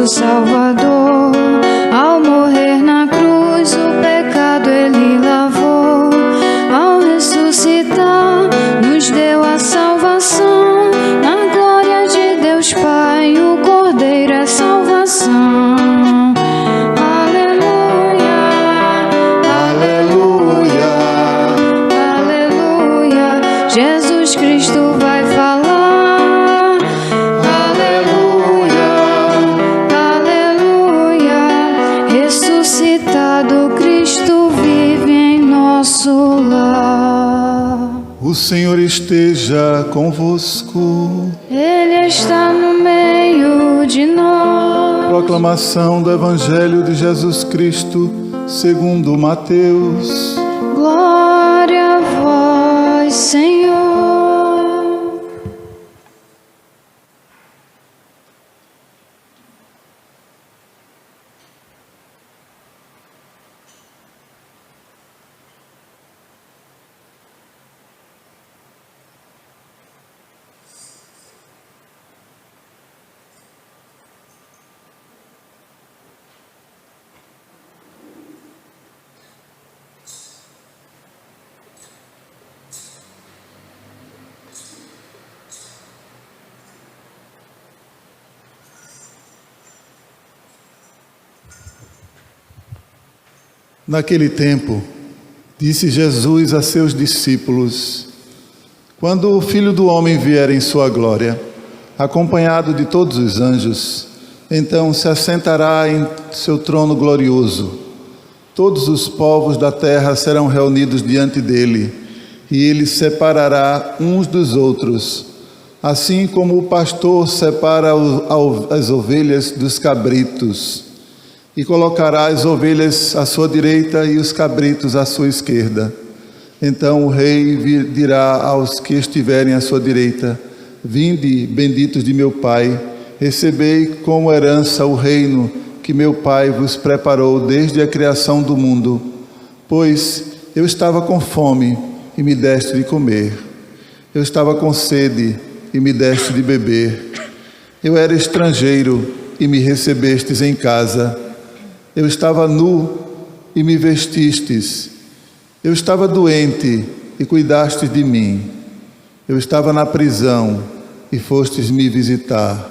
Salvador, ao morrer na cruz o pecado ele lavou, ao ressuscitar nos deu a salvação, na glória de Deus Pai o Cordeiro é salvação. Aleluia, aleluia, aleluia, Jesus Cristo vai falar. Cristo vive em nosso lar. O Senhor esteja convosco. Ele está no meio de nós. Proclamação do Evangelho de Jesus Cristo segundo Mateus. Glória a vós, Senhor. Naquele tempo, disse Jesus a seus discípulos: quando o Filho do Homem vier em sua glória, acompanhado de todos os anjos, então se assentará em seu trono glorioso. Todos os povos da terra serão reunidos diante dele, e ele separará uns dos outros, assim como o pastor separa as ovelhas dos cabritos, e colocará as ovelhas à sua direita e os cabritos à sua esquerda. Então o rei dirá aos que estiverem à sua direita: vinde, benditos de meu Pai, recebei como herança o reino que meu Pai vos preparou desde a criação do mundo. Pois eu estava com fome e me deste de comer. Eu estava com sede e me deste de beber. Eu era estrangeiro e me recebestes em casa. Eu estava nu e me vestistes. Eu estava doente e cuidastes de mim. Eu estava na prisão e fostes me visitar.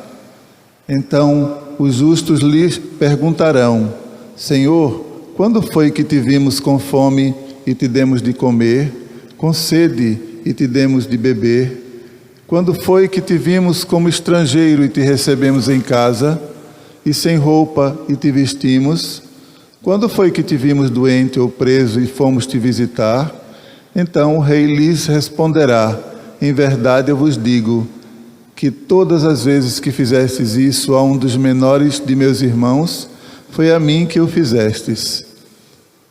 Então os justos lhe perguntarão: Senhor, quando foi que te vimos com fome e te demos de comer, com sede e te demos de beber? Quando foi que te vimos como estrangeiro e te recebemos em casa, e sem roupa e te vestimos? Quando foi que te vimos doente ou preso e fomos te visitar? Então o rei lhes responderá: em verdade eu vos digo, que todas as vezes que fizestes isso a um dos menores de meus irmãos, foi a mim que o fizestes.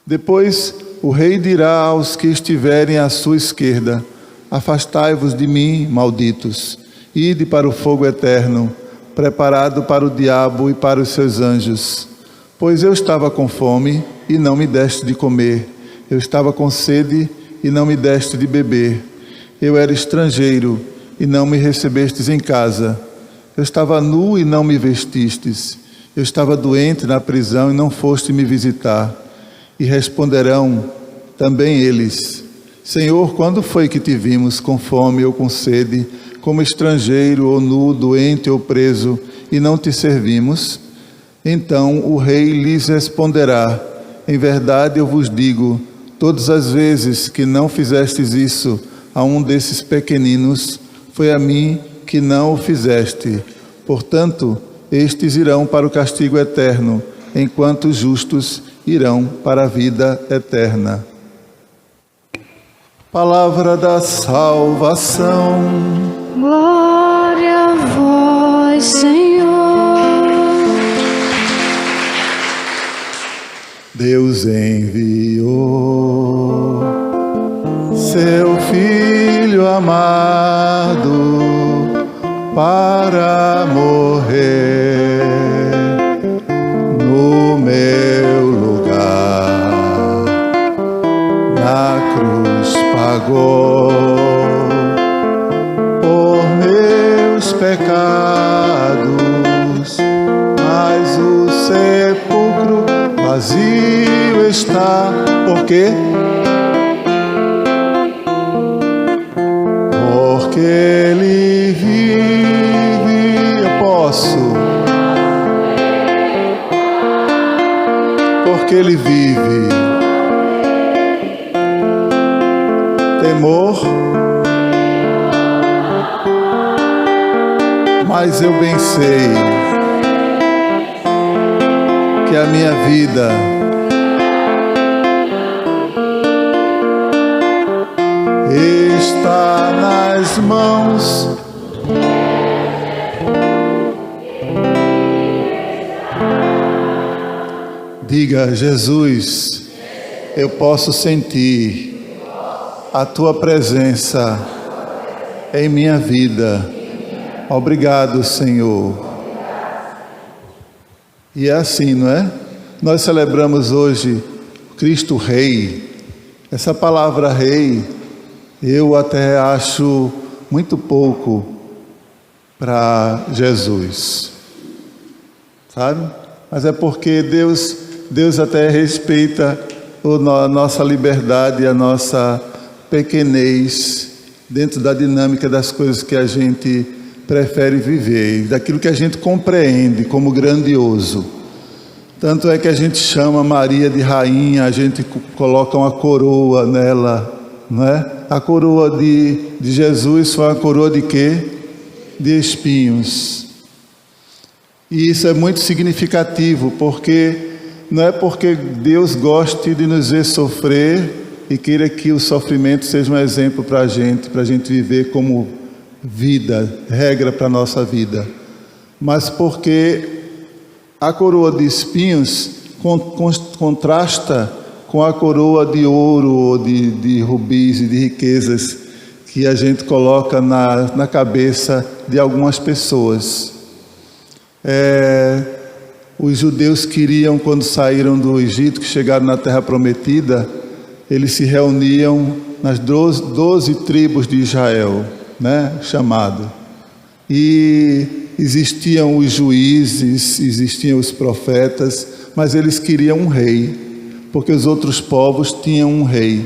Depois o rei dirá aos que estiverem à sua esquerda: afastai-vos de mim, malditos, ide para o fogo eterno, preparado para o diabo e para os seus anjos. Pois eu estava com fome e não me deste de comer, eu estava com sede e não me deste de beber, eu era estrangeiro e não me recebestes em casa, eu estava nu e não me vestistes, eu estava doente na prisão e não foste me visitar. E responderão também eles: Senhor, quando foi que te vimos com fome ou com sede, como estrangeiro ou nu, doente ou preso, e não te servimos? Então o rei lhes responderá: em verdade eu vos digo, todas as vezes que não fizestes isso a um desses pequeninos, foi a mim que não o fizeste. Portanto, estes irão para o castigo eterno, enquanto os justos irão para a vida eterna. Palavra da salvação. Glória a vós, Senhor. Deus enviou seu Filho amado para morrer no meu lugar. Na cruz pagou por meus pecados, mas o sepulcro vazio está. Por quê? Porque Ele vive. Eu posso. Porque Ele vive. Temor, mas eu bem sei que a minha vida está nas mãos Diga: Jesus, eu posso sentir a Tua presença em minha vida. Obrigado, Senhor. E é assim, não é? Nós celebramos hoje Cristo Rei. Essa palavra Rei, eu até acho muito pouco para Jesus, sabe? Mas é porque Deus até respeita a nossa liberdade, a nossa pequenez dentro da dinâmica das coisas que a gente prefere viver, daquilo que a gente compreende como grandioso. Tanto é que a gente chama Maria de rainha, a gente coloca uma coroa nela, não é? A coroa de Jesus foi uma coroa de quê? De espinhos. E isso é muito significativo, porque não é porque Deus goste de nos ver sofrer e queira que o sofrimento seja um exemplo para a gente viver como vida, regra para a nossa vida, mas porque a coroa de espinhos contrasta com a coroa de ouro, de rubis e de riquezas que a gente coloca na cabeça de algumas pessoas. Os judeus queriam, quando saíram do Egito, que chegaram na Terra Prometida, eles se reuniam nas 12 tribos de Israel, né, chamado. E existiam os juízes, existiam os profetas, mas eles queriam um rei, porque os outros povos tinham um rei.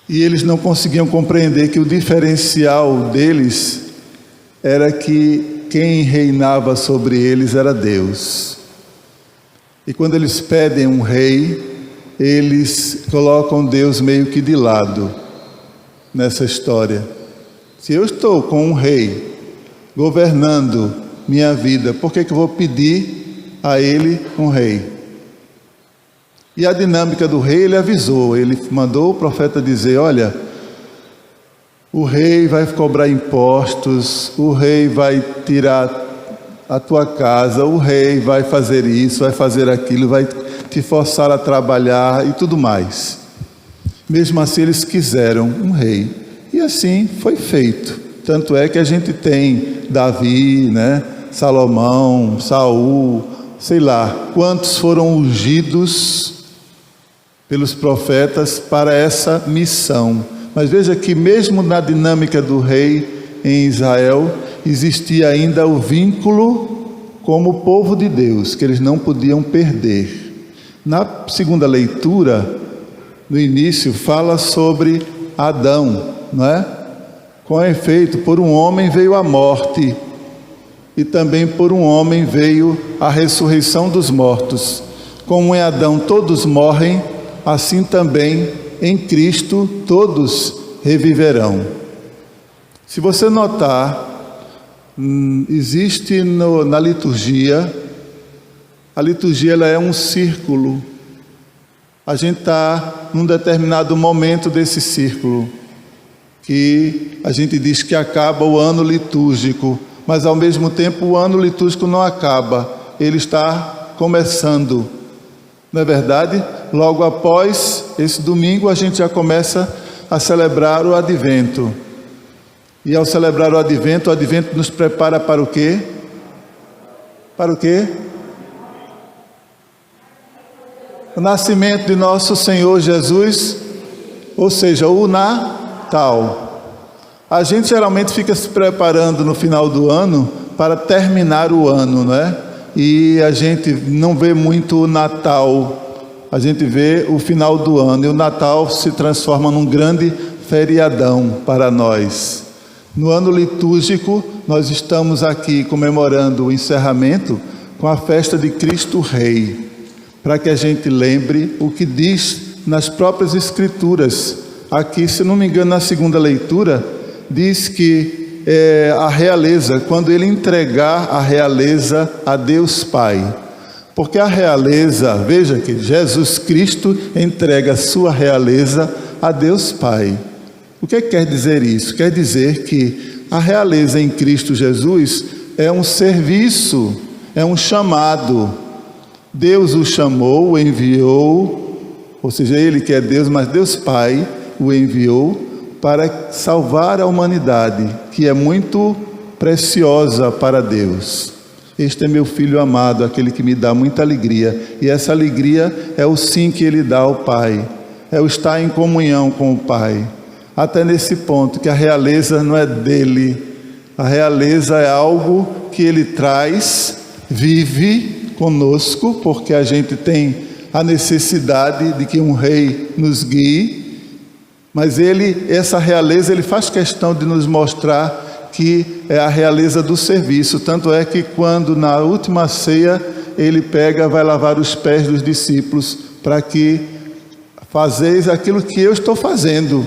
E eles não conseguiam compreender que o diferencial deles era que quem reinava sobre eles era Deus. E quando eles pedem um rei, eles colocam Deus meio que de lado nessa história. Se eu estou com um rei governando minha vida, por que eu vou pedir a ele um rei? E a dinâmica do rei, ele avisou, ele mandou o profeta dizer: olha, o rei vai cobrar impostos, o rei vai tirar a tua casa, o rei vai fazer isso, vai fazer aquilo, vai te forçar a trabalhar e tudo mais. Mesmo assim, eles quiseram um rei. E assim foi feito. Tanto é que a gente tem Davi, né? Salomão, Saul, sei lá, quantos foram ungidos pelos profetas para essa missão. Mas veja que mesmo na dinâmica do rei em Israel, existia ainda o vínculo como povo de Deus, que eles não podiam perder. Na segunda leitura, no início, fala sobre Adão, não é? Com efeito, por um homem veio a morte, e também por um homem veio a ressurreição dos mortos. Como em Adão todos morrem, assim também em Cristo todos reviverão. Se você notar, existe na liturgia, a liturgia ela é um círculo. A gente está num determinado momento desse círculo, que a gente diz que acaba o ano litúrgico, mas ao mesmo tempo o ano litúrgico não acaba, ele está começando. Não é verdade? Logo após esse domingo a gente já começa a celebrar o Advento. E ao celebrar o Advento nos prepara para o quê? Para o quê? O nascimento de nosso Senhor Jesus, ou seja, o Natal. A gente geralmente fica se preparando no final do ano para terminar o ano, não é? E a gente não vê muito o Natal, a gente vê o final do ano, e o Natal se transforma num grande feriadão para nós. No ano litúrgico, nós estamos aqui comemorando o encerramento com a festa de Cristo Rei, para que a gente lembre o que diz nas próprias Escrituras. Aqui, se não me engano, na segunda leitura, diz que a realeza, quando ele entregar a realeza a Deus Pai, porque a realeza, veja que Jesus Cristo entrega a sua realeza a Deus Pai. O que quer dizer isso? Quer dizer que a realeza em Cristo Jesus é um serviço, é um chamado. Deus o chamou, o enviou, ou seja, Ele que é Deus, mas Deus Pai o enviou para salvar a humanidade, que é muito preciosa para Deus. Este é meu filho amado, aquele que me dá muita alegria. E essa alegria é o sim que Ele dá ao Pai, é o estar em comunhão com o Pai. Até nesse ponto, que a realeza não é dele, a realeza é algo que Ele traz, vive conosco, porque a gente tem a necessidade de que um rei nos guie. Mas essa realeza, ele faz questão de nos mostrar que é a realeza do serviço. Tanto é que quando na última ceia, ele vai lavar os pés dos discípulos, para que fazeis aquilo que eu estou fazendo.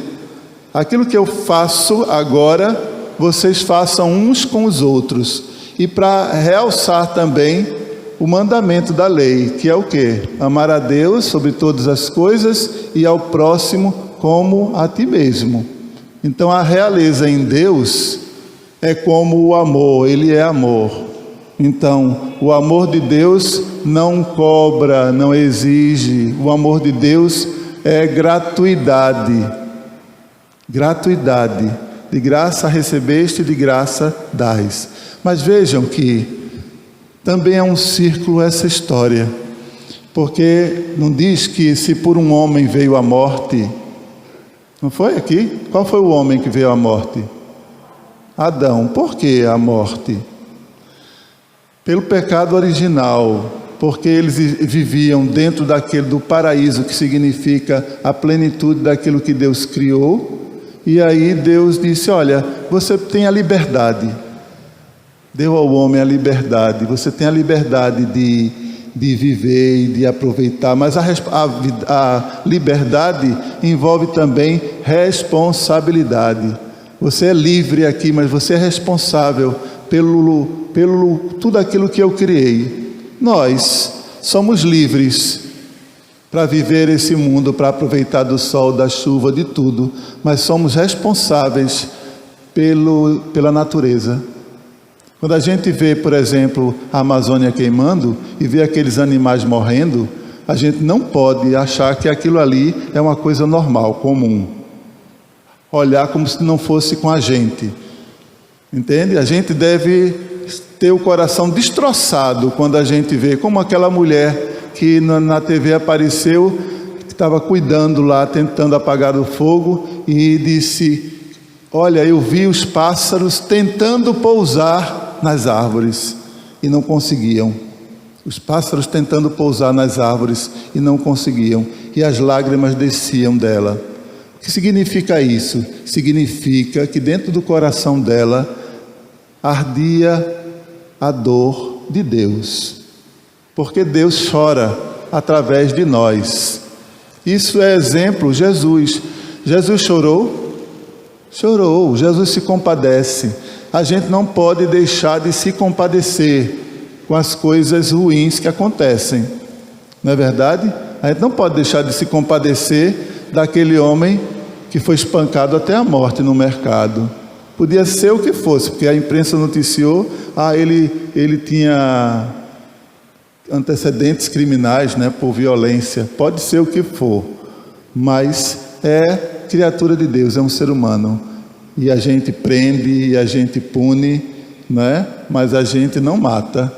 Aquilo que eu faço agora, vocês façam uns com os outros. E para realçar também o mandamento da lei, que é o quê? Amar a Deus sobre todas as coisas e ao próximo como a ti mesmo. Então a realeza em Deus é como o amor, Ele é amor. Então o amor de Deus não cobra, não exige. O amor de Deus é gratuidade. Gratuidade. De graça recebeste, de graça dais. Mas vejam que também é um círculo essa história. Porque não diz que se por um homem veio a morte. Não foi aqui? Qual foi o homem que veio à morte? Adão. Por que a morte? Pelo pecado original, porque eles viviam dentro do paraíso, que significa a plenitude daquilo que Deus criou. E aí Deus disse, olha, você tem a liberdade. Deu ao homem a liberdade. Você tem a liberdade de viver e de aproveitar, mas a liberdade envolve também responsabilidade. Você é livre aqui, mas você é responsável pelo tudo aquilo que eu criei. Nós somos livres para viver esse mundo, para aproveitar do sol, da chuva, de tudo, mas somos responsáveis pela natureza. Quando a gente vê, por exemplo, a Amazônia queimando e vê aqueles animais morrendo, a gente não pode achar que aquilo ali é uma coisa normal, comum. Olhar como se não fosse com a gente. Entende? A gente deve ter o coração destroçado quando a gente vê, como aquela mulher que na TV apareceu, que estava cuidando lá, tentando apagar o fogo, e disse, olha, eu vi os pássaros tentando pousar nas árvores e não conseguiam. Os pássaros tentando pousar nas árvores e não conseguiam. E as lágrimas desciam dela. O que significa isso? Significa que dentro do coração dela ardia a dor de Deus. Porque Deus chora através de nós. Isso é exemplo, Jesus. Jesus chorou? Chorou. Jesus se compadece. A gente não pode deixar de se compadecer com as coisas ruins que acontecem. Não é verdade? A gente não pode deixar de se compadecer daquele homem que foi espancado até a morte no mercado. Podia ser o que fosse, porque a imprensa noticiou, ele tinha antecedentes criminais, né, por violência, pode ser o que for, mas é criatura de Deus, é um ser humano, e a gente prende, e a gente pune, né, mas a gente não mata,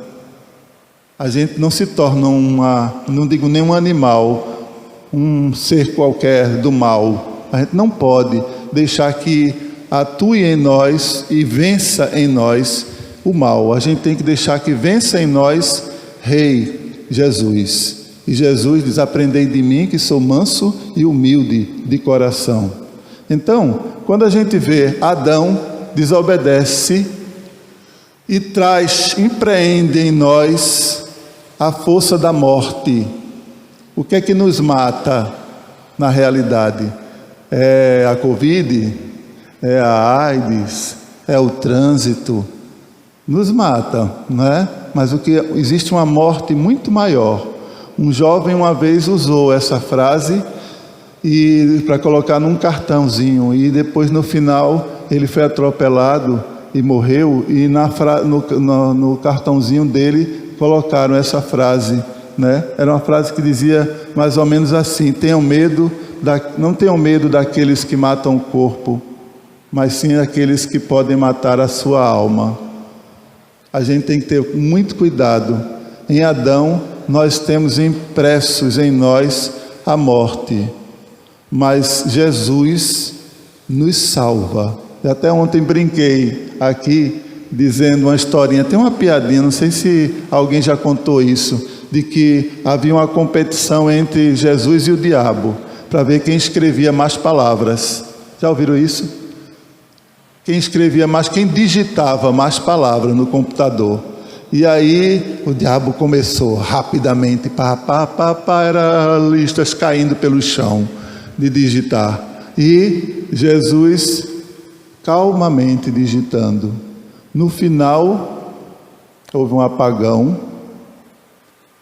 a gente não se torna não digo nenhum animal, um ser qualquer do mal. A gente não pode deixar que atue em nós e vença em nós o mal. A gente tem que deixar que vença em nós Rei Jesus. E Jesus diz: aprendei de mim que sou manso e humilde de coração. Então, quando a gente vê Adão desobedece e empreende em nós a força da morte. O que é que nos mata na realidade? É a Covid? É a AIDS? É o trânsito? Nos mata, não é? Mas existe uma morte muito maior. Um jovem uma vez usou essa frase para colocar num cartãozinho, e depois no final ele foi atropelado e morreu, e no cartãozinho dele colocaram essa frase, né? Era uma frase que dizia mais ou menos assim: não tenham medo daqueles que matam o corpo, mas sim daqueles que podem matar a sua alma. A gente tem que ter muito cuidado. Em Adão nós temos impressos em nós a morte, mas Jesus nos salva. Eu até ontem brinquei aqui dizendo uma historinha, tem uma piadinha, não sei se alguém já contou isso, de que havia uma competição entre Jesus e o diabo, para ver quem escrevia mais palavras. Já ouviram isso? Quem digitava mais palavras no computador. E aí o diabo começou rapidamente, era listas caindo pelo chão de digitar. E Jesus calmamente digitando. No final, houve um apagão.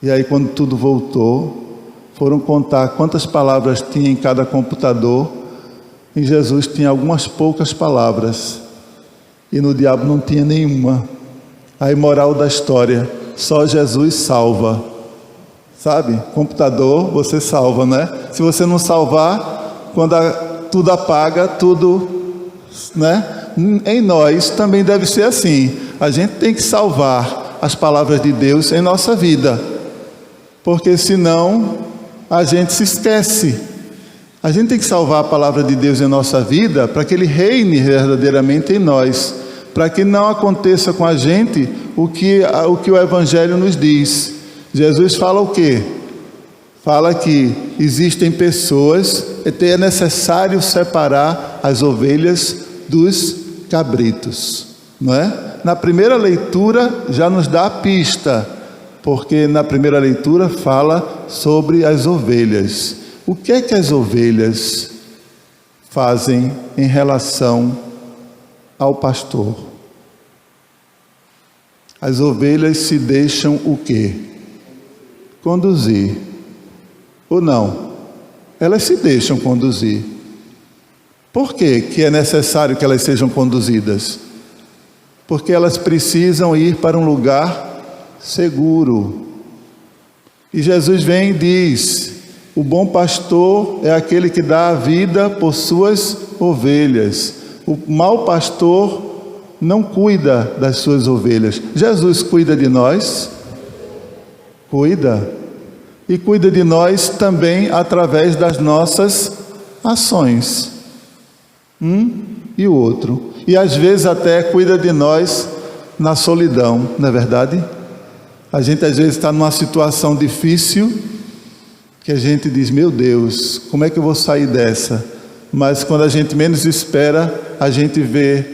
E aí, quando tudo voltou, foram contar quantas palavras tinha em cada computador. E Jesus tinha algumas poucas palavras. E no diabo não tinha nenhuma. Aí, moral da história: só Jesus salva. Sabe? Computador, você salva, né? Se você não salvar, quando tudo apaga, tudo, né? Em nós também deve ser assim. A gente tem que salvar as palavras de Deus em nossa vida, porque senão a gente se esquece. A gente tem que salvar a palavra de Deus em nossa vida para que Ele reine verdadeiramente em nós, para que não aconteça com a gente o que o Evangelho nos diz. Jesus fala o quê? Fala que existem pessoas, é necessário separar as ovelhas dos cabritos, não é? Na primeira leitura já nos dá a pista, porque na primeira leitura fala sobre as ovelhas. O que é que as ovelhas fazem em relação ao pastor? As ovelhas se deixam o quê? Conduzir. Ou não? Elas se deixam conduzir. Por que é necessário que elas sejam conduzidas? Porque elas precisam ir para um lugar seguro. E Jesus vem e diz: o bom pastor é aquele que dá a vida por suas ovelhas. O mau pastor não cuida das suas ovelhas. Jesus cuida de nós? Cuida. E cuida de nós também através das nossas ações. E o outro. E às vezes até cuida de nós na solidão, não é verdade? A gente às vezes está numa situação difícil, que a gente diz: meu Deus, como é que eu vou sair dessa? Mas quando a gente menos espera, a gente vê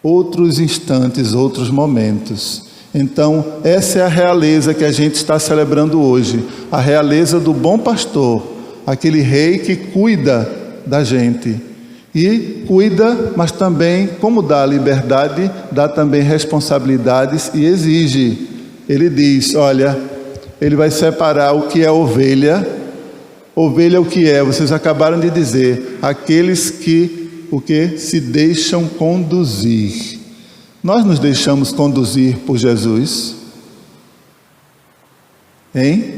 outros instantes, outros momentos. Então, essa é a realeza que a gente está celebrando hoje, a realeza do bom pastor, aquele rei que cuida da gente. E cuida, mas também, como dá liberdade, dá também responsabilidades e exige. Ele diz: olha, ele vai separar o que é ovelha. Ovelha o que é? Vocês acabaram de dizer, aqueles que se deixam conduzir. Nós nos deixamos conduzir por Jesus? Hein?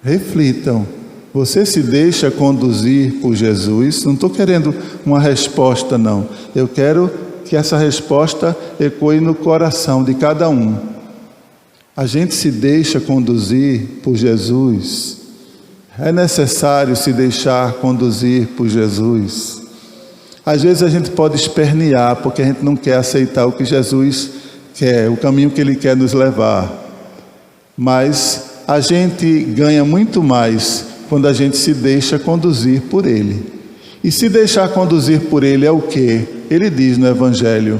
Reflitam. Você se deixa conduzir por Jesus? Não estou querendo uma resposta, não. Eu quero que essa resposta ecoe no coração de cada um. A gente se deixa conduzir por Jesus? É necessário se deixar conduzir por Jesus? Às vezes a gente pode espernear, porque a gente não quer aceitar o que Jesus quer, o caminho que Ele quer nos levar. Mas a gente ganha muito mais quando a gente se deixa conduzir por Ele. E se deixar conduzir por Ele é o quê? Ele diz no Evangelho,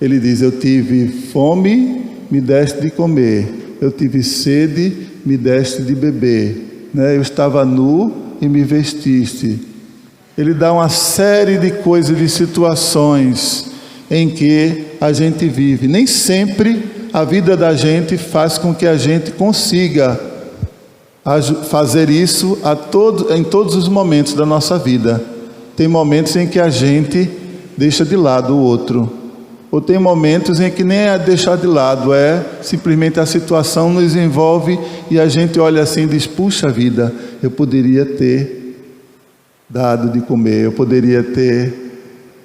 Ele diz: eu tive fome, me deste de comer, eu tive sede, me deste de beber, né? Eu estava nu e me vestiste. Ele dá uma série de coisas, de situações em que a gente vive. Nem sempre a vida da gente faz com que a gente consiga fazer isso em todos os momentos da nossa vida. Tem momentos em que a gente deixa de lado o outro. Ou tem momentos em que nem é deixar de lado, é simplesmente a situação nos envolve e a gente olha assim e diz: puxa vida, eu poderia ter dado de comer, eu poderia ter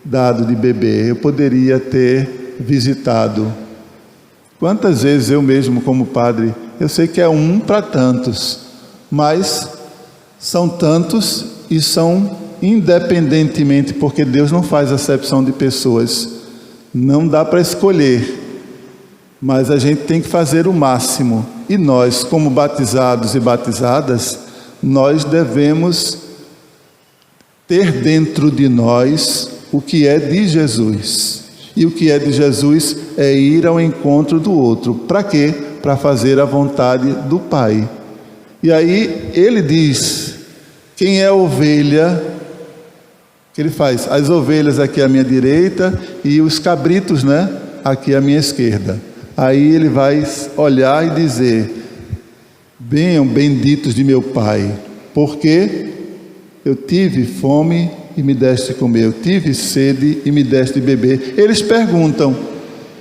dado de beber, eu poderia ter visitado. Quantas vezes eu mesmo como padre, eu sei que é um para tantos, mas são tantos e são independentemente, porque Deus não faz acepção de pessoas, não dá para escolher, mas a gente tem que fazer o máximo. E nós, como batizados e batizadas, nós devemos ter dentro de nós o que é de Jesus. E o que é de Jesus é ir ao encontro do outro. Para quê? Para fazer a vontade do Pai. E aí ele diz: quem é a ovelha? Que ele faz as ovelhas aqui à minha direita e os cabritos, né, aqui à minha esquerda. Aí ele vai olhar e dizer: venham benditos de meu Pai, porque eu tive fome e me deste de comer, eu tive sede e me deste de beber. Eles perguntam: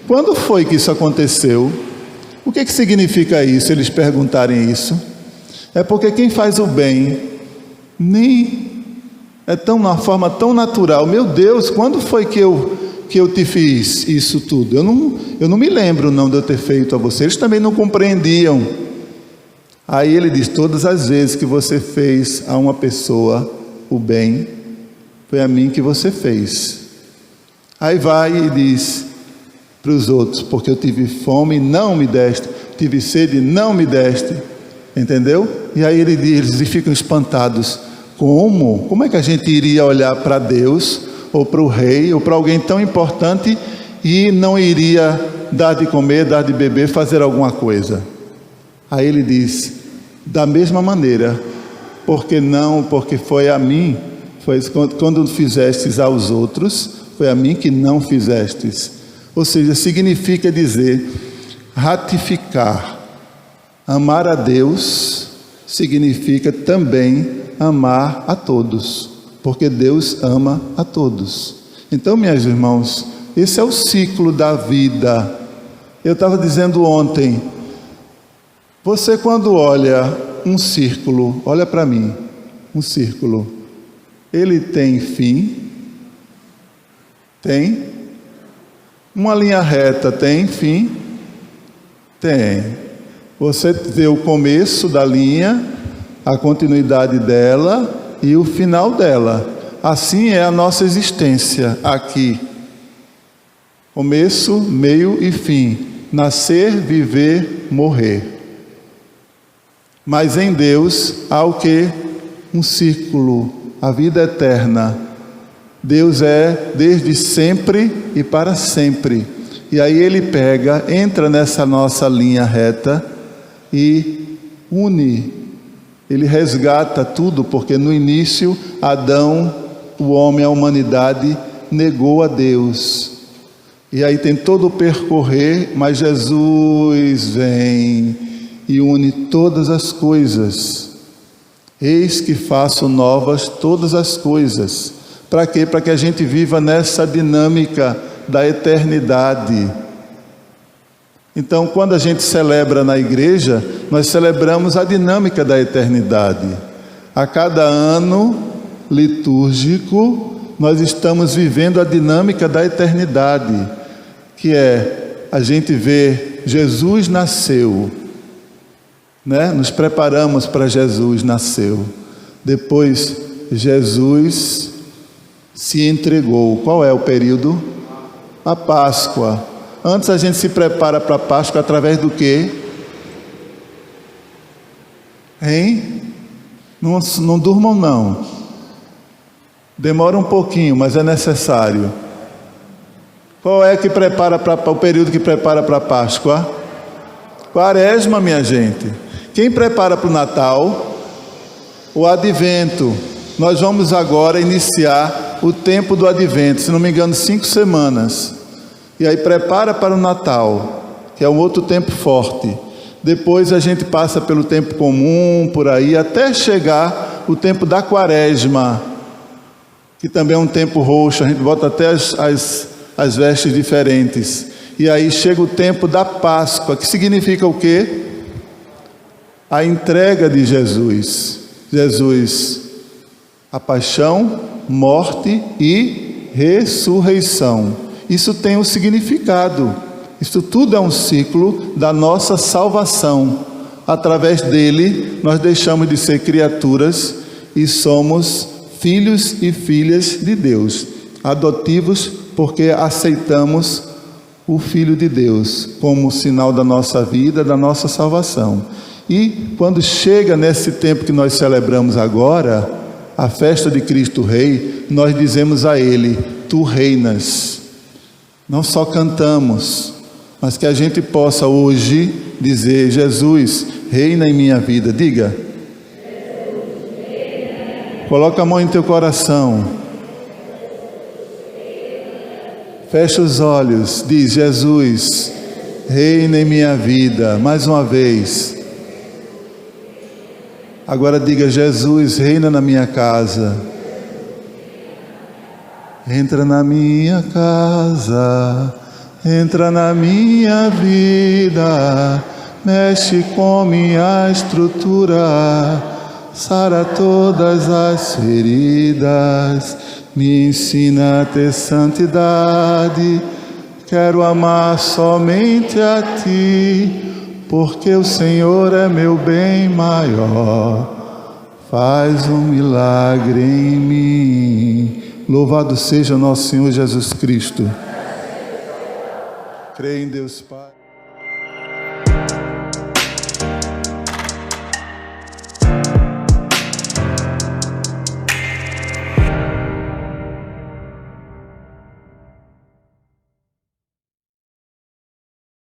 quando foi que isso aconteceu? O que significa isso, eles perguntarem isso? É porque quem faz o bem nem é uma forma tão natural. Meu Deus, quando foi que eu te fiz isso tudo? Eu não me lembro não de eu ter feito a você. Eles também não compreendiam. Aí ele diz: todas as vezes que você fez a uma pessoa o bem, foi a mim que você fez. Aí vai e diz para os outros: porque eu tive fome e não me deste, tive sede e não me deste. Entendeu? E aí eles ficam espantados. Como é que a gente iria olhar para Deus, ou para o rei, ou para alguém tão importante, e não iria dar de comer, dar de beber, fazer alguma coisa? Aí ele diz: da mesma maneira, porque foi a mim, quando fizestes aos outros, foi a mim que não fizestes. Ou seja, significa dizer, ratificar. Amar a Deus significa também amar a todos, porque Deus ama a todos. Então, meus irmãos, esse é o ciclo da vida. Eu estava dizendo ontem, você quando olha um círculo, olha para mim, um círculo, ele tem fim? Tem. Uma linha reta tem fim? Tem. Você vê o começo da linha, a continuidade dela e o final dela. Assim é a nossa existência aqui. Começo, meio e fim. Nascer, viver, morrer. Mas em Deus há o quê? Um círculo, a vida eterna. Deus é desde sempre e para sempre. E aí ele entra nessa nossa linha reta e une. Ele resgata tudo, porque no início Adão, o homem, a humanidade, negou a Deus. E aí tem todo o percorrer, mas Jesus vem e une todas as coisas. Eis que faço novas todas as coisas. Para quê? Para que a gente viva nessa dinâmica da eternidade. Então, quando a gente celebra na igreja, nós celebramos a dinâmica da eternidade. A cada ano litúrgico, nós estamos vivendo a dinâmica da eternidade, que é a gente ver Jesus nasceu, né? Nos preparamos para Jesus nasceu. Depois, Jesus se entregou. Qual é o período? A Páscoa. Antes a gente se prepara para a Páscoa através do quê? Hein? Não durmam não. Demora um pouquinho, mas é necessário. Qual é que prepara para o período que prepara para a Páscoa? Quaresma, minha gente. Quem prepara para o Natal? O Advento. Nós vamos agora iniciar o tempo do Advento, se não me engano, 5 semanas. E aí prepara para o Natal, que é um outro tempo forte. Depois a gente passa pelo tempo comum, por aí, até chegar o tempo da Quaresma, que também é um tempo roxo, a gente bota até as vestes diferentes. E aí chega o tempo da Páscoa, que significa o quê? A entrega de Jesus. Jesus, a paixão, morte e ressurreição. Isso tem um significado. Isso tudo é um ciclo da nossa salvação. Através dele, nós deixamos de ser criaturas e somos filhos e filhas de Deus. Adotivos porque aceitamos o Filho de Deus como sinal da nossa vida, da nossa salvação. E quando chega nesse tempo que nós celebramos agora, a festa de Cristo Rei, nós dizemos a Ele: Tu reinas. Não só cantamos, mas que a gente possa hoje dizer: Jesus, reina em minha vida. Diga. Coloca a mão em teu coração. Fecha os olhos. Diz: Jesus, reina em minha vida. Mais uma vez. Agora diga: Jesus, reina na minha casa. Entra na minha casa, entra na minha vida, mexe com minha estrutura, sara todas as feridas, me ensina a ter santidade, quero amar somente a Ti, porque o Senhor é meu bem maior, faz um milagre em mim. Louvado seja nosso Senhor Jesus Cristo. Creio em Deus Pai.